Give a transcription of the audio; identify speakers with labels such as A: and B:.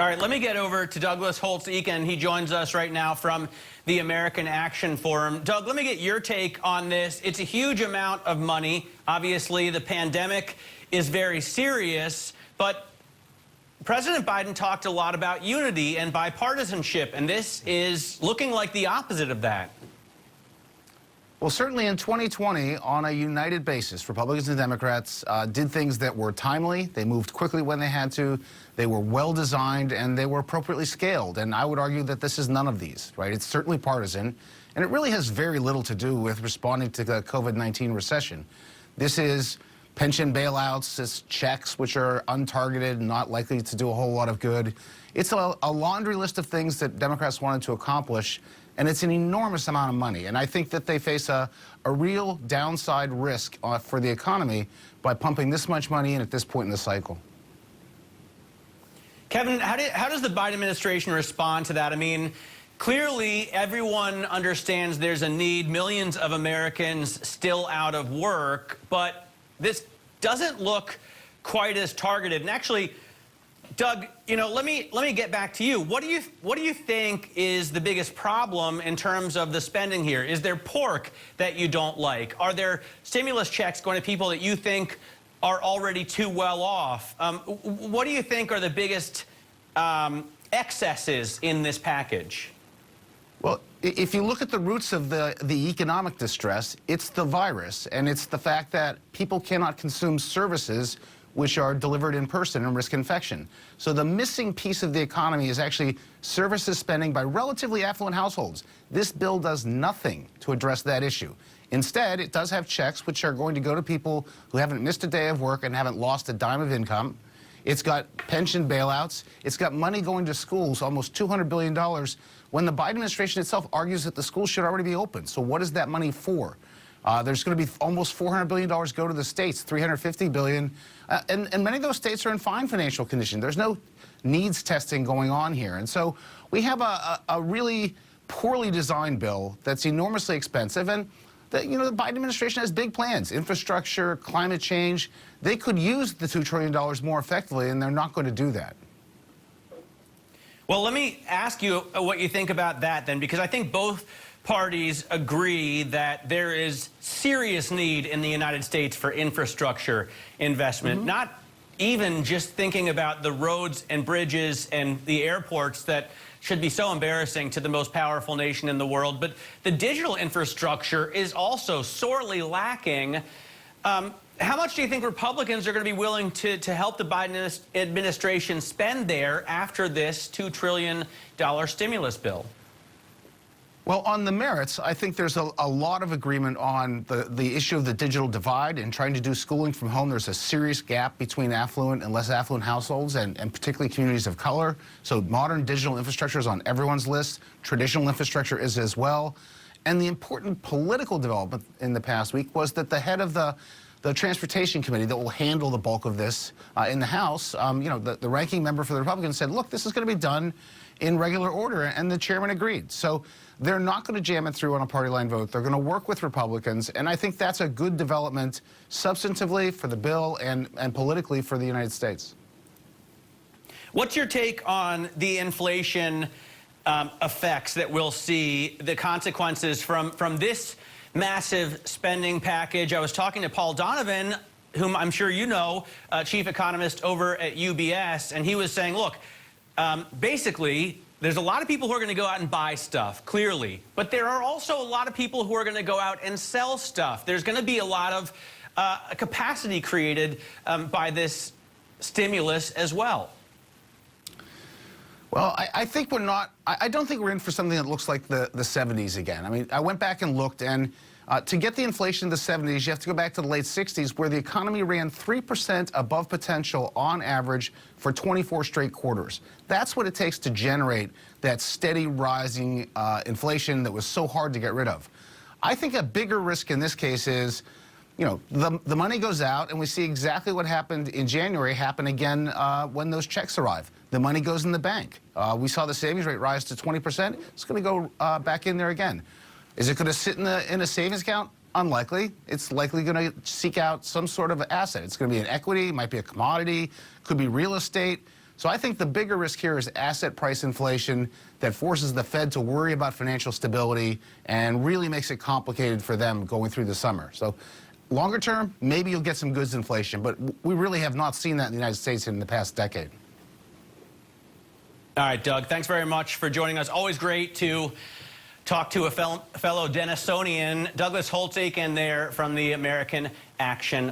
A: All right, let me get over to Douglas Holtz-Eakin. He joins us right now from the American Action Forum. Doug, let me get your take on this. It's a huge amount of money. Obviously, the pandemic is very serious, but President Biden talked a lot about unity and bipartisanship, and this is looking like the opposite of that.
B: Well, certainly in 2020, on a united basis, Republicans and Democrats did things that were timely. They moved quickly when they had to. They were well designed, and they were appropriately scaled. And I would argue that this is none of these, right? It's certainly partisan, and it really has very little to do with responding to the COVID-19 recession. This is pension bailouts, it's checks which are untargeted, not likely to do a whole lot of good. It's a laundry list of things that Democrats wanted to accomplish, and it's an enormous amount of money. And I think that they face a real downside risk for the economy by pumping this much money in at this point in the cycle.
A: Kevin, how does the Biden administration respond to that? I mean, clearly everyone understands there's a need, millions of Americans still out of work, but this doesn't look quite as targeted. And actually, Doug, you know, let me get back to you. What do you think is the biggest problem in terms of the spending here? Is there pork that you don't like? Are there stimulus checks going to people that you think are already too well off? What do you think are the biggest excesses in this package?
B: Well, if you look at the roots of the economic distress, it's the virus, and it's the fact that people cannot consume services which are delivered in person and risk infection. So the missing piece of the economy is actually services spending by relatively affluent households. This bill does nothing to address that issue. Instead, it does have checks which are going to go to people who haven't missed a day of work and haven't lost a dime of income. It's got pension bailouts. It's got money going to schools, almost $200 billion, when the Biden administration itself argues that the schools should already be open. So what is that money for? There's going to be almost $400 billion go to the states, $350 billion. And many of those states are in fine financial condition. There's no needs testing going on here. And so we have a really poorly designed bill that's enormously expensive. And the Biden administration has big plans, infrastructure, climate change. They could use the $2 trillion more effectively, and they're not going to do that.
A: Well, let me ask you what you think about that then, because I think both parties agree that there is serious need in the United States for infrastructure investment, not even just thinking about the roads and bridges and the airports that should be so embarrassing to the most powerful nation in the world, but the digital infrastructure is also sorely lacking. How much do you think Republicans are going to be willing to help the Biden administration spend there after this $2 trillion stimulus bill?
B: Well, on the merits, I think there's a lot of agreement on the issue of the digital divide and trying to do schooling from home. There's a serious gap between affluent and less affluent households and particularly communities of color. So modern digital infrastructure is on everyone's list. Traditional infrastructure is as well. And the important political development in the past week was that the head of the Transportation Committee that will handle the bulk of this in the House, the ranking member for the Republicans said, look, this is going to be done in regular order, and the chairman agreed. So they're not going to jam it through on a party line vote. They're going to work with Republicans, and I think that's a good development substantively for the bill and politically for the United States.
A: What's your take on the inflation effects that we'll see, the consequences from this massive spending package? I was talking to Paul Donovan, whom I'm sure you know, chief economist over at UBS, and he was saying, look, basically, there's a lot of people who are going to go out and buy stuff, clearly. But there are also a lot of people who are going to go out and sell stuff. There's going to be a lot of capacity created by this stimulus as well.
B: Well, I think we're not, I don't think we're in for something that looks like the 70s again. I mean, I went back and looked, and to get the inflation in the 70s, you have to go back to the late 60s, where the economy ran 3% above potential on average for 24 straight quarters. That's what it takes to generate that steady rising inflation that was so hard to get rid of. I think a bigger risk in this case is, the money goes out, and we see exactly what happened in January happen again when those checks arrive. The money goes in the bank. We saw the savings rate rise to 20%. It's going to go back in there again. Is it going to sit in a savings account? Unlikely. It's likely going to seek out some sort of asset. It's going to be an equity, might be a commodity, could be real estate. So I think the bigger risk here is asset price inflation that forces the Fed to worry about financial stability and really makes it complicated for them going through the summer. So longer term, maybe you'll get some goods inflation, but we really have not seen that in the United States in the past decade.
A: All right, Doug, thanks very much for joining us. Always great to talk to a fellow Denisonian. Douglas Holtz-Eakin there from the American Action